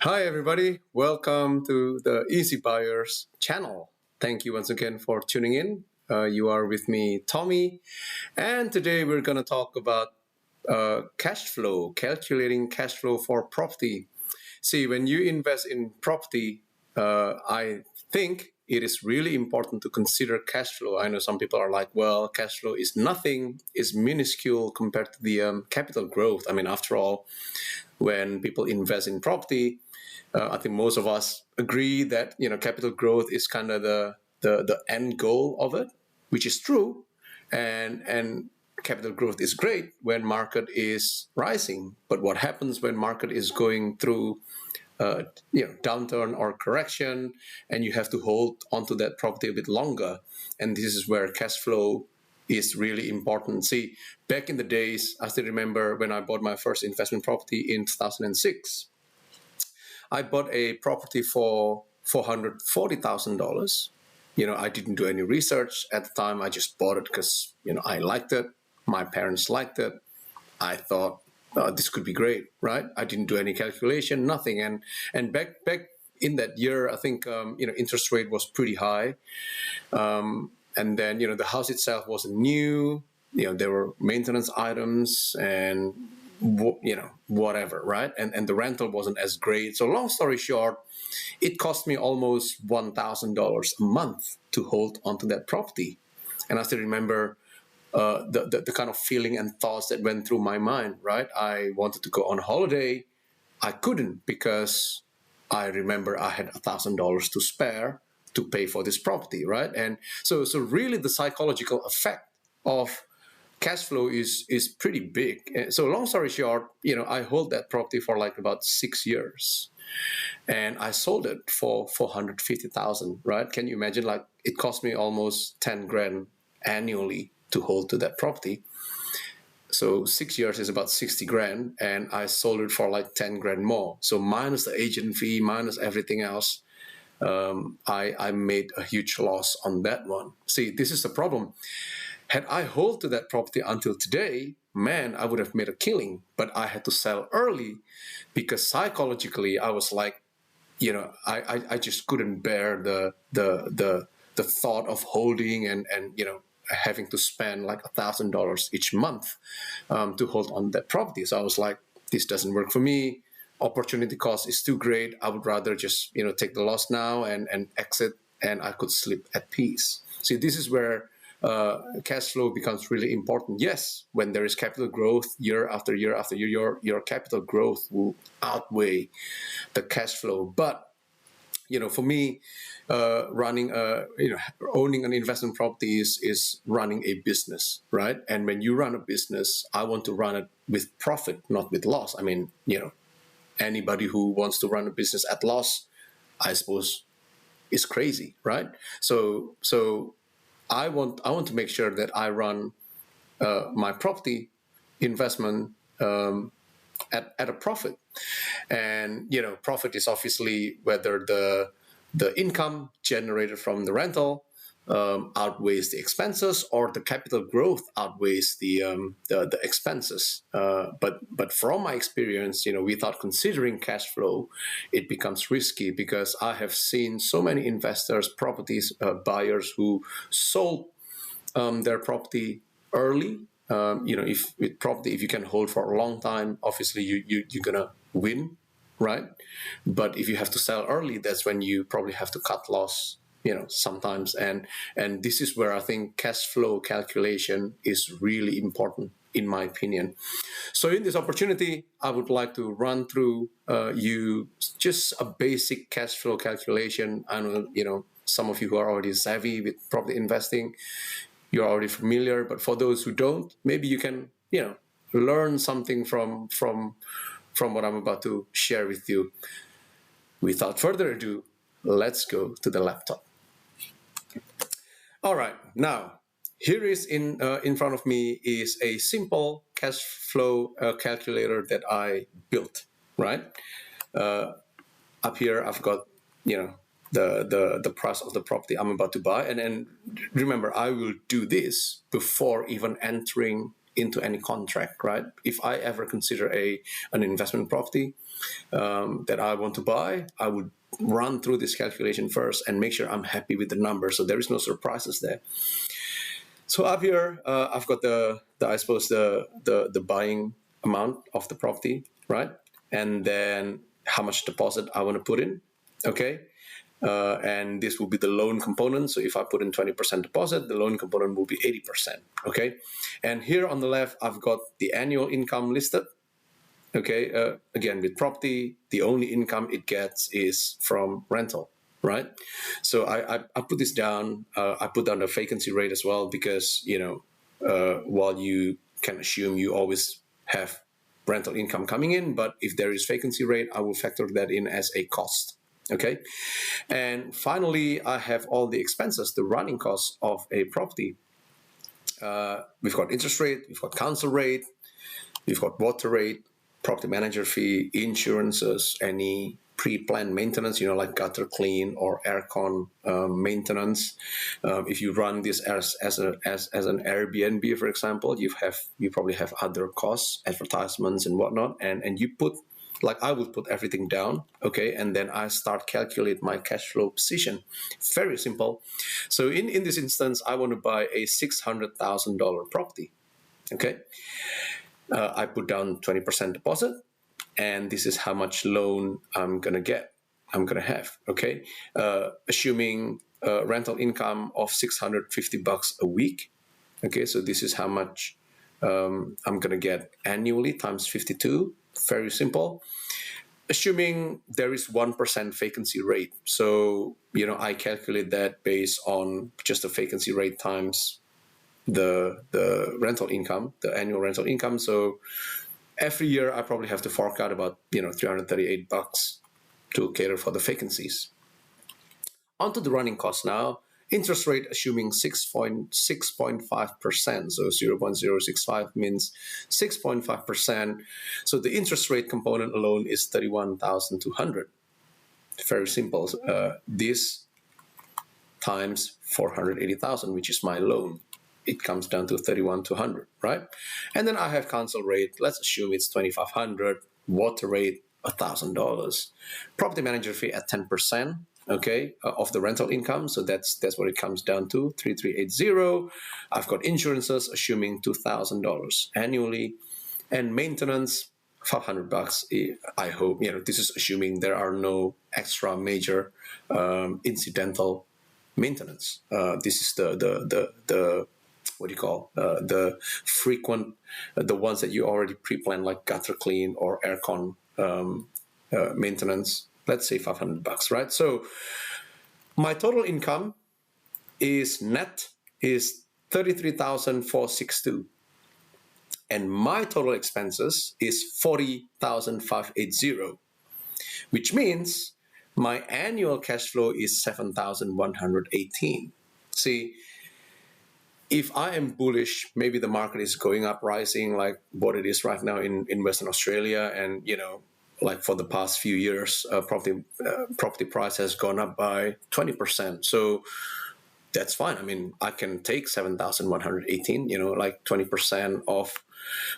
Hi, everybody. Welcome to the Easy Buyers channel. Thank you once again for tuning in. You are with me, Tommy, and today we're going to talk about cash flow, calculating cash flow for property. See, when you invest in property, I think it is really important to consider cash flow. I know some people are like, well, cash flow is nothing, is minuscule compared to the capital growth. I mean, after all, when people invest in property, I think most of us agree that capital growth is kind of the end goal of it, which is true, and capital growth is great when market is rising. But what happens when market is going through downturn or correction, and you have to hold onto that property a bit longer? And this is where cash flow is really important. See, back in the days, I still remember when I bought my first investment property in 2006. I bought a property for $440,000. I didn't do any research at the time. I just bought it because I liked it. My parents liked it. I thought this could be great, right? I didn't do any calculation, nothing. And back in that year, I think interest rate was pretty high. And then the house itself wasn't new. There were maintenance items and whatever, right? And the rental wasn't as great. So long story short, it cost me almost $1,000 a month to hold onto that property. And I still remember the kind of feeling and thoughts that went through my mind, right? I wanted to go on holiday. I couldn't because I remember I had $1,000 to spare to pay for this property, right? And so really the psychological effect of cash flow is pretty big. So long story short, I hold that property for like about 6 years, and I sold it for 450,000. Right? Can you imagine? Like, it cost me almost 10 grand annually to hold to that property. So 6 years is about 60 grand, and I sold it for like 10 grand more. So minus the agent fee, minus everything else, I made a huge loss on that one. See, this is the problem. Had I held to that property until today, man, I would have made a killing. But I had to sell early because psychologically I was like, I just couldn't bear the thought of holding and having to spend like $1,000 each month to hold on that property. So I was like, this doesn't work for me. Opportunity cost is too great. I would rather just take the loss now and exit, and I could sleep at peace. See, this is where cash flow becomes really important. Yes, when there is capital growth year after year after year, your capital growth will outweigh the cash flow. But for me, owning an investment property is running a business, right? And when you run a business, I want to run it with profit, not with loss. I mean, anybody who wants to run a business at loss, I suppose, is crazy, right? So I want to make sure that I run my property investment at a profit, and profit is obviously whether the income generated from the rental outweighs the expenses, or the capital growth outweighs the expenses. But from my experience, without considering cash flow, it becomes risky, because I have seen so many investors, properties buyers who sold their property early. If with property, if you can hold for a long time, obviously you're gonna win, right? But if you have to sell early, that's when you probably have to cut loss sometimes. And this is where I think cash flow calculation is really important, in my opinion. So in this opportunity, I would like to run through you just a basic cash flow calculation. I know some of you who are already savvy with property investing, you're already familiar, but for those who don't, maybe you can learn something from what I'm about to share with you. Without further ado, let's go to the laptop. All right, now here is in front of me is a simple cash flow calculator that I built. Right up here, I've got the price of the property I'm about to buy, and remember, I will do this before even entering into any contract, right? If I ever consider an investment property that I want to buy, I would run through this calculation first and make sure I'm happy with the numbers, so there is no surprises there. So up here, I've got the I suppose the buying amount of the property, right? And then how much deposit I want to put in, okay? And this will be the loan component. So if I put in 20% deposit, the loan component will be 80%, okay? And here on the left, I've got the annual income listed, okay? Again, with property, the only income it gets is from rental, right? So I put this down. I put down the vacancy rate as well because, while you can assume you always have rental income coming in, but if there is vacancy rate, I will factor that in as a cost. Okay. And finally, I have all the expenses, the running costs of a property. We've got interest rate, we've got council rate, we've got water rate, property manager fee, insurances, any pre-planned maintenance, like gutter clean or aircon maintenance. If you run this as an Airbnb, for example, you probably have other costs, advertisements and whatnot, and you put, like I would put everything down, okay, and then I start calculate my cash flow position. Very simple. So in this instance, I want to buy a $600,000 property, okay. I put down 20% deposit, and this is how much loan I'm gonna have, okay. Assuming rental income of $650 a week, okay. So this is how much I'm gonna get annually times 52. Very simple. Assuming there is 1% vacancy rate, so I calculate that based on just the vacancy rate times the rental income, the annual rental income. So every year I probably have to fork out about $338 to cater for the vacancies. Onto the running cost now. Interest rate assuming 6.5%, so 0.065 means 6.5%. So the interest rate component alone is 31,200. Very simple. This times 480,000, which is my loan. It comes down to 31,200, right? And then I have council rate. Let's assume it's 2,500. Water rate $1,000. Property manager fee at 10%. Okay, of the rental income. So that's what it comes down to, 3,380. I've got insurances, assuming $2,000 annually, and maintenance, $500. I hope, this is assuming there are no extra major incidental maintenance. This is the what do you call the frequent, the ones that you already pre-planned, like gutter clean or aircon maintenance. Let's say $500, right? So my total income is net is 33,462, and my total expenses is 40,580, which means my annual cash flow is 7,118. See, if I am bullish, maybe the market is going up, rising like what it is right now in Western Australia, and like for the past few years, property price has gone up by 20%. So that's fine. I mean, I can take 7,118. Like 20% of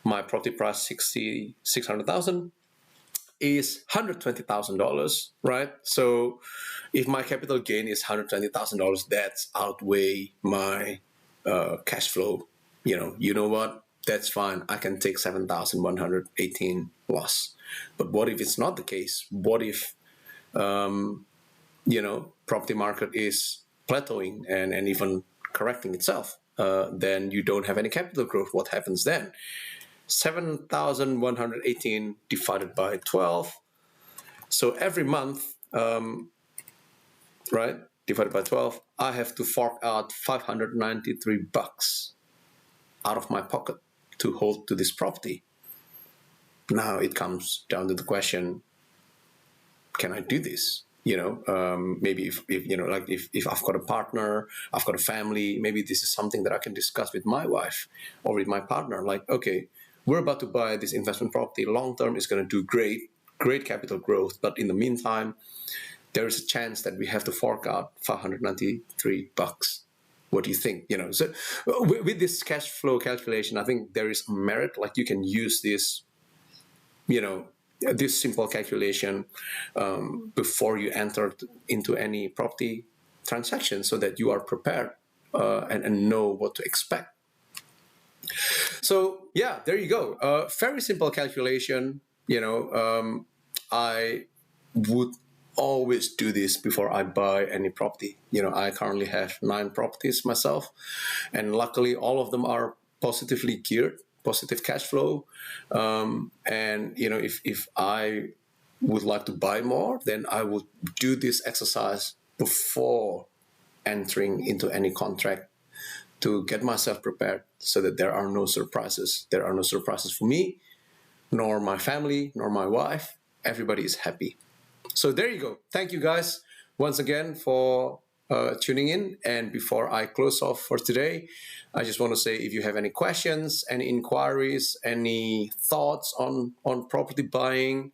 my property price, 600,000, is $120,000, right? So if my capital gain is $120,000, that's outweigh my cash flow. You know what? That's fine. I can take 7,118 loss. But what if it's not the case? What if, property market is plateauing and even correcting itself? Then you don't have any capital growth. What happens then? 7,118 divided by 12. So every month, right, divided by 12, I have to fork out $593 out of my pocket to hold to this property. Now it comes down to the question, can I do this? Maybe if I've got a partner, I've got a family, maybe this is something that I can discuss with my wife or with my partner. Like, okay, we're about to buy this investment property. Long term is going to do great capital growth. But in the meantime, there is a chance that we have to fork out $593. What do you think? So with this cash flow calculation, I think there is merit. Like you can use you know, this simple calculation before you enter into any property transaction, so that you are prepared and know what to expect. So yeah, there you go. Very simple calculation. I would always do this before I buy any property. I currently have 9 properties myself, and luckily all of them are positively geared, positive cash flow. And if I would like to buy more, then I would do this exercise before entering into any contract, to get myself prepared, so that there are no surprises. There are no surprises for me, nor my family, nor my wife. Everybody is happy. So there you go. Thank you guys once again for tuning in. And before I close off for today, I just want to say, if you have any questions, any inquiries, any thoughts on property buying,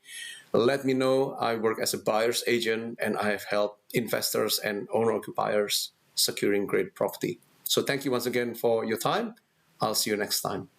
let me know. I work as a buyer's agent, and I have helped investors and owner-occupiers securing great property. So thank you once again for your time. I'll see you next time.